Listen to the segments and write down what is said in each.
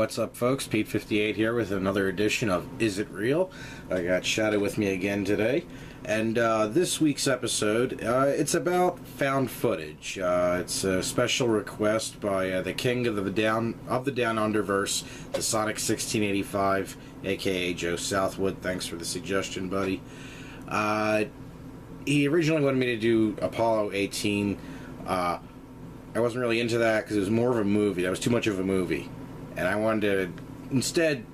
what's up, folks? Pete 58 here with another edition of Is It Real? I got Shadow with me again today. And this week's episode, it's about found footage. It's a special request by the king of the Down Underverse, the Sonic 1685, aka Joe Southwood. Thanks for the suggestion, buddy. He originally wanted me to do Apollo 18. I wasn't really into that because it was more of a movie. That was too much of a movie. And I wanted to instead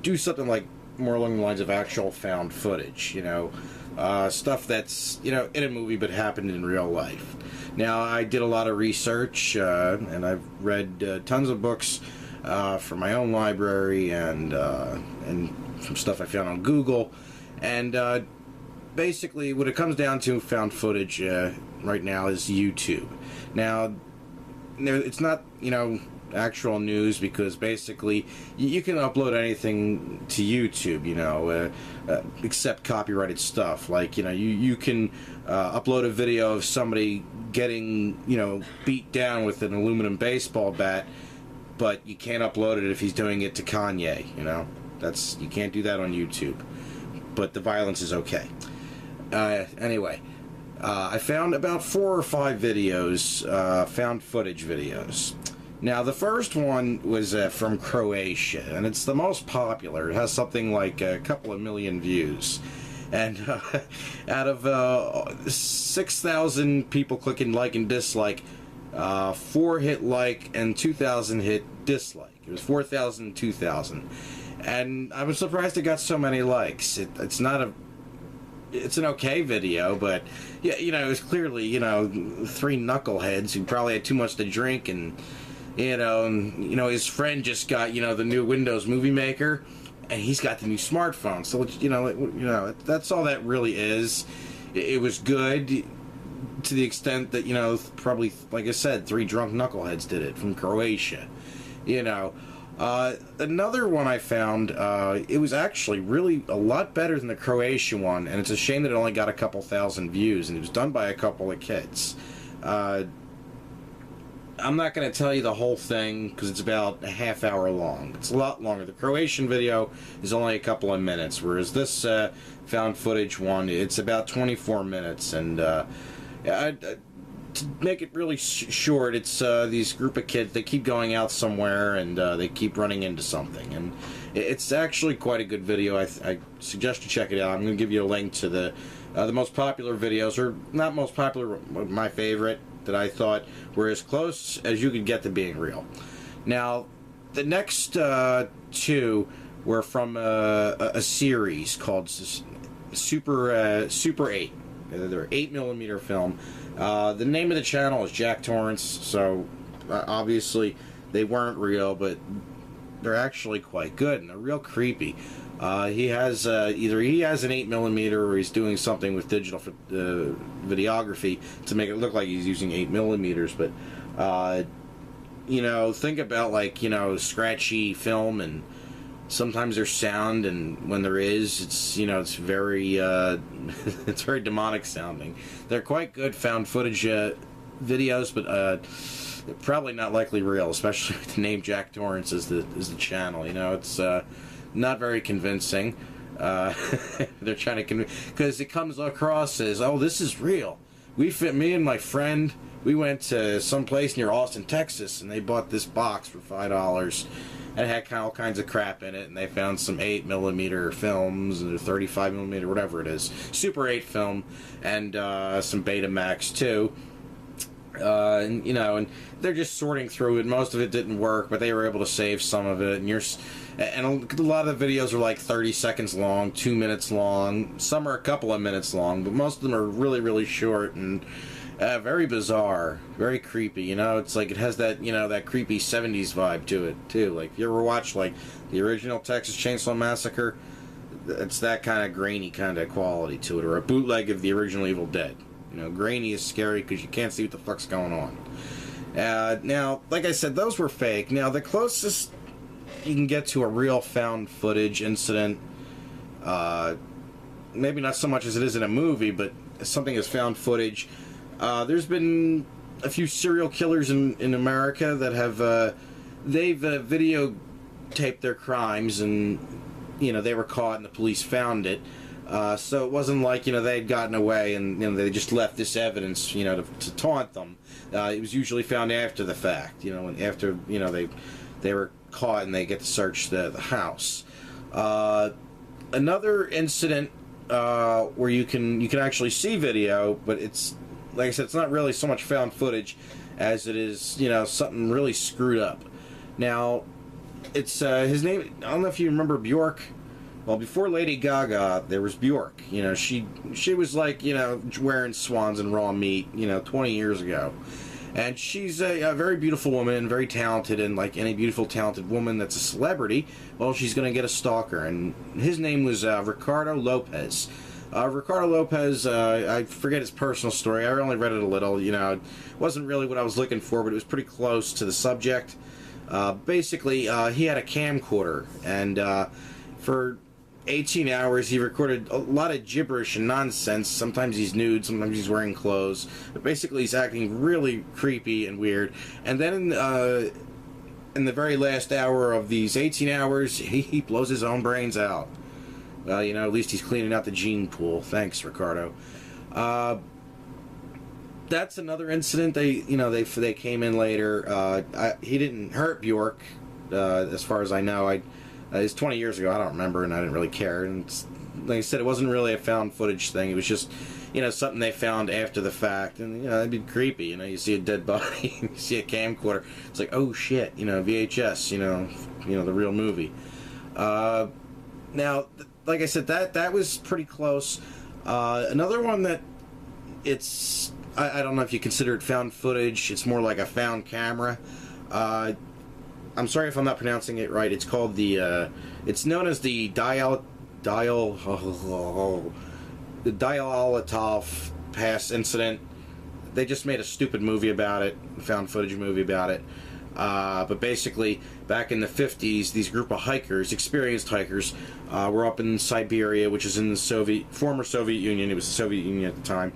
do something like more along the lines of actual found footage, you know, stuff that's, you know, in a movie but happened in real life. Now, I did a lot of research, and I've read tons of books from my own library and some stuff I found on Google. And basically, what it comes down to found footage right now is YouTube. Now, it's not, you know, actual news, because basically you can upload anything to YouTube, you know, except copyrighted stuff. Like, you know, you can upload a video of somebody getting, you know, beat down with an aluminum baseball bat, but you can't upload it if he's doing it to Kanye, you know. You can't do that on YouTube, but the violence is okay. Anyway, I found about 4 or 5 videos, found footage videos. Now, the first one was from Croatia, and it's the most popular. It has something like a couple of million views. And out of 6,000 people clicking like and dislike, 4 hit like and 2,000 hit dislike. It was 4,000 and 2,000. And I was surprised it got so many likes. It's an okay video, but yeah, you know, it was clearly, you know, 3 knuckleheads who probably had too much to drink, and you know, his friend just got, you know, the new Windows Movie Maker, and he's got the new smartphone. So you know, that's all that really is. It was good to the extent that, you know, probably, like I said, 3 drunk knuckleheads did it from Croatia. You know. Another one I found, it was actually really a lot better than the Croatian one, and it's a shame that it only got a couple thousand views, and it was done by a couple of kids. I'm not going to tell you the whole thing, because it's about a half hour long. It's a lot longer. The Croatian video is only a couple of minutes, whereas this found footage one, it's about 24 minutes, and to make it really short, it's these group of kids. They keep going out somewhere, and they keep running into something, and it's actually quite a good video. I suggest you check it out. I'm going to give you a link to the most popular videos, or not most popular, my favorite, that I thought were as close as you could get to being real. Now, the next 2 were from a series called Super 8. They're 8mm film. The name of the channel is Jack Torrance, so obviously they weren't real, but they're actually quite good, and they're real creepy. He has either he has an 8mm, or he's doing something with digital videography to make it look like he's using 8mm. But you know, think about, like, you know, scratchy film, and sometimes there's sound, and when there is, it's, you know, it's very it's very demonic sounding. They're quite good found footage videos, but they're probably not likely real, especially with the name Jack Torrance as the channel. You know, it's not very convincing. They're trying to convince, because it comes across as, oh, this is real. Me and my friend, we went to some place near Austin, Texas, and they bought this box for $5. And it had all kinds of crap in it, and they found some 8mm films, and 35mm, whatever it is, Super 8 film, and some Betamax too. And, you know, and they're just sorting through it. Most of it didn't work, but they were able to save some of it. And a lot of the videos are like 30 seconds long, 2 minutes long. Some are a couple of minutes long, but most of them are really, really short and very bizarre, very creepy. You know, it's like it has that, you know, that creepy 70s vibe to it too. Like, if you ever watched like the original Texas Chainsaw Massacre, it's that kind of grainy kind of quality to it, or a bootleg of the original Evil Dead. You know, grainy is scary because you can't see what the fuck's going on. Now, like I said, those were fake. Now, the closest you can get to a real found footage incident, maybe not so much as it is in a movie, but something as found footage. There's been a few serial killers in America that have they've video taped their crimes, and they were caught and the police found it. So it wasn't like they had gotten away and they just left this evidence to taunt them. It was usually found after the fact, and after they were caught and they get to search the house. Another incident where you can actually see video, but it's like I said, it's not really so much found footage as it is something really screwed up. Now it's his name. I don't know if you remember Bjork. Well, before Lady Gaga, there was Bjork. She was like, wearing swans and raw meat, 20 years ago. And she's a very beautiful woman, very talented, and like any beautiful, talented woman that's a celebrity, well, she's going to get a stalker. And his name was Ricardo Lopez. Ricardo Lopez, I forget his personal story. I only read it a little, it wasn't really what I was looking for, but it was pretty close to the subject. Basically, he had a camcorder, and for 18 hours he recorded a lot of gibberish and nonsense. Sometimes he's nude, sometimes he's wearing clothes, but basically he's acting really creepy and weird. And then in the very last hour of these 18 hours, he blows his own brains out. Well, at least he's cleaning out the gene pool. Thanks, Ricardo. That's another incident. They came in later. He didn't hurt Bjork, as far as I know. It was 20 years ago. I don't remember, and I didn't really care. And like I said, it wasn't really a found footage thing. It was just, something they found after the fact, and it'd be creepy. You see a dead body, you see a camcorder. It's like, oh shit, VHS. The real movie. Now, like I said, that was pretty close. Another one that I don't know if you consider it found footage. It's more like a found camera. I'm sorry if I'm not pronouncing it right. It's called it's known as the Dialatov Pass incident. They just made a stupid movie about it, found footage movie about it. But basically, back in the 50s, these group of hikers, experienced hikers, were up in Siberia, which is in the former Soviet Union. It was the Soviet Union at the time.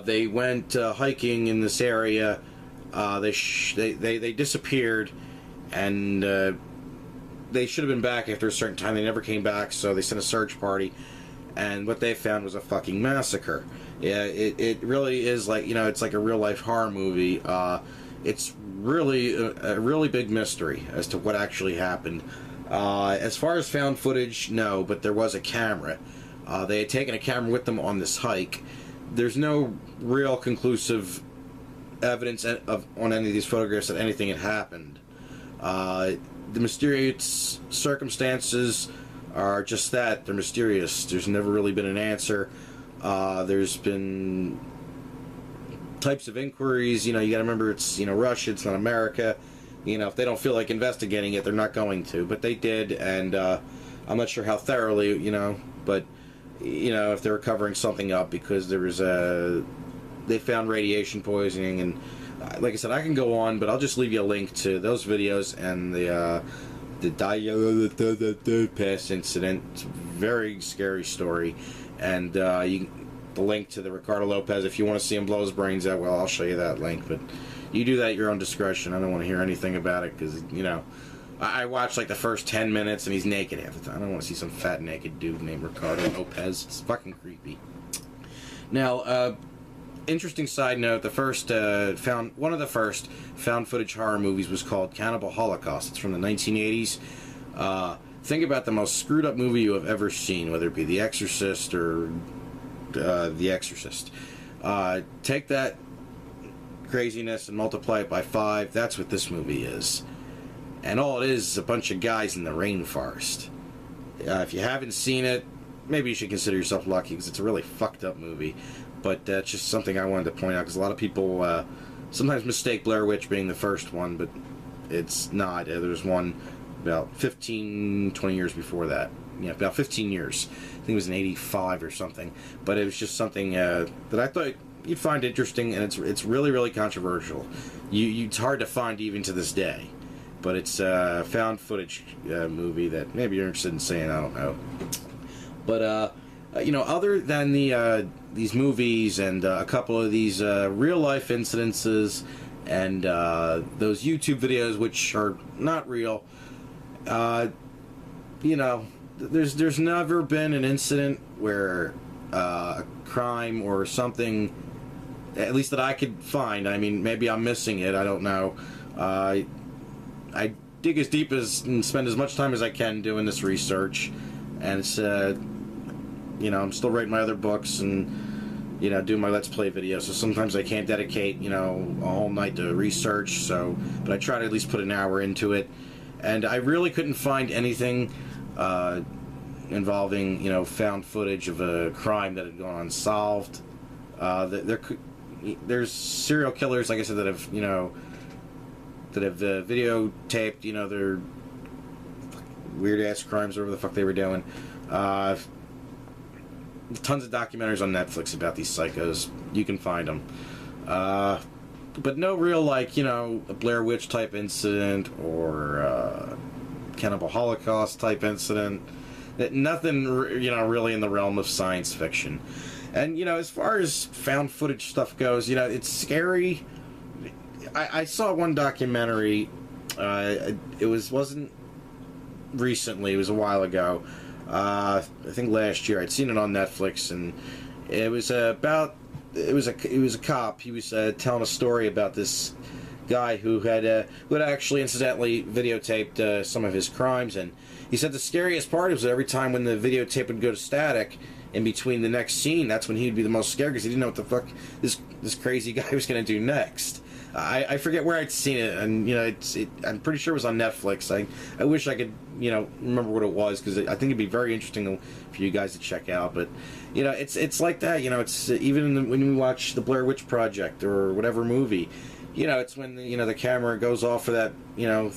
They went hiking in this area. They disappeared, and they should have been back after a certain time. They never came back, so they sent a search party, and what they found was a fucking massacre. Yeah, it really is like, it's like a real life horror movie. It's really a really big mystery as to what actually happened. As far as found footage, no, but there was a camera. They had taken a camera with them on this hike. There's no real conclusive evidence on any of these photographs that anything had happened. The mysterious circumstances are just that. They're mysterious. There's never really been an answer. There's been types of inquiries. You gotta remember, it's Russia, it's not America. If they don't feel like investigating it, they're not going to, but they did. And I'm not sure how thoroughly, but if they were covering something up, because there was they found radiation poisoning. And like I said, I can go on, but I'll just leave you a link to those videos and the Pass incident. It's a very scary story, and the link to the Ricardo Lopez, if you want to see him blow his brains out, well, I'll show you that link, but you do that at your own discretion. I don't want to hear anything about it, because I watched like the first 10 minutes and he's naked half the time. I don't want to see some fat naked dude named Ricardo Lopez. It's fucking creepy. Now, interesting side note, one of the first found footage horror movies was called Cannibal Holocaust. It's from the 1980s. Think about the most screwed up movie you have ever seen, whether it be The Exorcist or The Exorcist. Take that craziness and multiply it by 5. That's what this movie is. And all it is a bunch of guys in the rainforest. If you haven't seen it, maybe you should consider yourself lucky, because it's a really fucked up movie. But that's just something I wanted to point out, because a lot of people sometimes mistake Blair Witch being the first one, but it's not. There's one about 15, 20 years before that. Yeah, about 15 years. I think it was in 85 or something. But it was just something that I thought you'd find interesting, and it's really, really controversial. It's hard to find even to this day. But it's a found footage movie that maybe you're interested in seeing. I don't know. But other than these movies and a couple of these real life incidences and those YouTube videos, which are not real. You know, there's never been an incident where a crime or something, at least that I could find. I mean, maybe I'm missing it. I don't know. I dig as deep as and spend as much time as I can doing this research, and it's you know, I'm still writing my other books and, you know, doing my Let's Play videos. So sometimes I can't dedicate, you know, a whole night to research. So, but I try to at least put an hour into it, and I really couldn't find anything involving, you know, found footage of a crime that had gone unsolved. There's serial killers, like I said, that have, you know, that have videotaped, you know, their weird ass crimes, whatever the fuck they were doing. Tons of documentaries on Netflix about these psychos. You can find them. But no real, like, you know, a Blair Witch type incident or Cannibal Holocaust type incident. Nothing, you know, really in the realm of science fiction. And, you know, as far as found footage stuff goes, you know, it's scary. I saw one documentary. It wasn't recently. It was a while ago. I think last year. I'd seen it on Netflix, and it was about. It was a cop. He was telling a story about this guy who had actually incidentally videotaped some of his crimes, and he said the scariest part was every time when the videotape would go to static in between the next scene, that's when he'd be the most scared because he didn't know what the fuck this crazy guy was going to do next. I forget where I'd seen it, and, you know, I'm pretty sure it was on Netflix. I wish I could, you know, remember what it was, because I think it'd be very interesting for you guys to check out. But, you know, it's like that. You know, it's even when you watch the Blair Witch Project or whatever movie, you know, it's when the camera goes off for that, you know,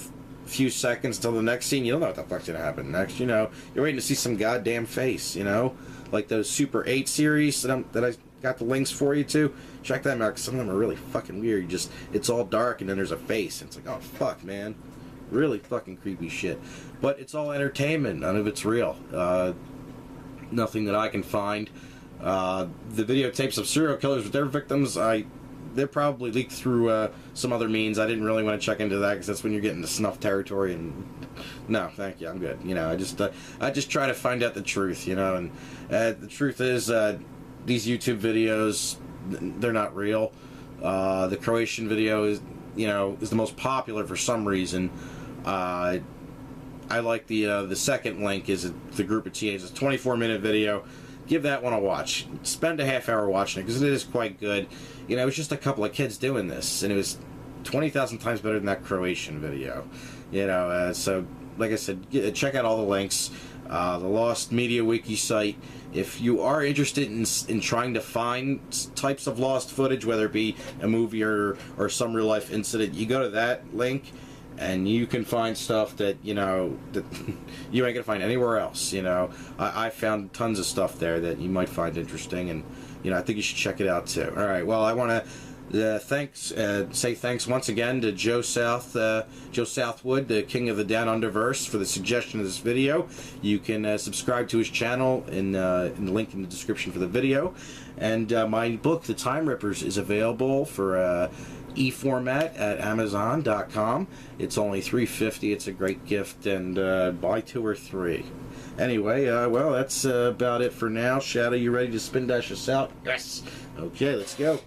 few seconds until the next scene. You don't know what the fuck's gonna happen next. You know, you're waiting to see some goddamn face. You know, like those Super 8 series that I got the links for you to. Check them out, because some of them are really fucking weird. It's all dark and then there's a face, and it's like, oh fuck, man, really fucking creepy shit. But it's all entertainment. None of it's real. Nothing that I can find. The videotapes of serial killers with their victims, they're probably leaked through some other means. I didn't really want to check into that, because that's when you're getting to snuff territory, and no, thank you, I'm good. You know, I just try to find out the truth, you know, and the truth is, these YouTube videos, they're not real. The Croatian video is the most popular for some reason. I like the second link, is the group of TAs. It's a 24-minute video. Give that one a watch. Spend a half hour watching it, because it is quite good. You know, it was just a couple of kids doing this, and it was 20,000 times better than that Croatian video. You know, so like I said, check out all the links. The Lost Media Wiki site. If you are interested in trying to find types of lost footage, whether it be a movie or some real life incident, you go to that link, and you can find stuff that, you know, that you ain't gonna find anywhere else. You know, I found tons of stuff there that you might find interesting, and, you know, I think you should check it out too. All right, well, I want to say thanks once again to Joe Southwood, the king of the Down Underverse, for the suggestion of this video. You can subscribe to his channel in the link in the description for the video. And my book, The Time Rippers, is available for e-format at Amazon.com. It's only $3.50. It's a great gift, and buy 2 or 3. Anyway, well, that's about it for now. Shadow, you ready to spin dash us out? Yes. Okay, let's go.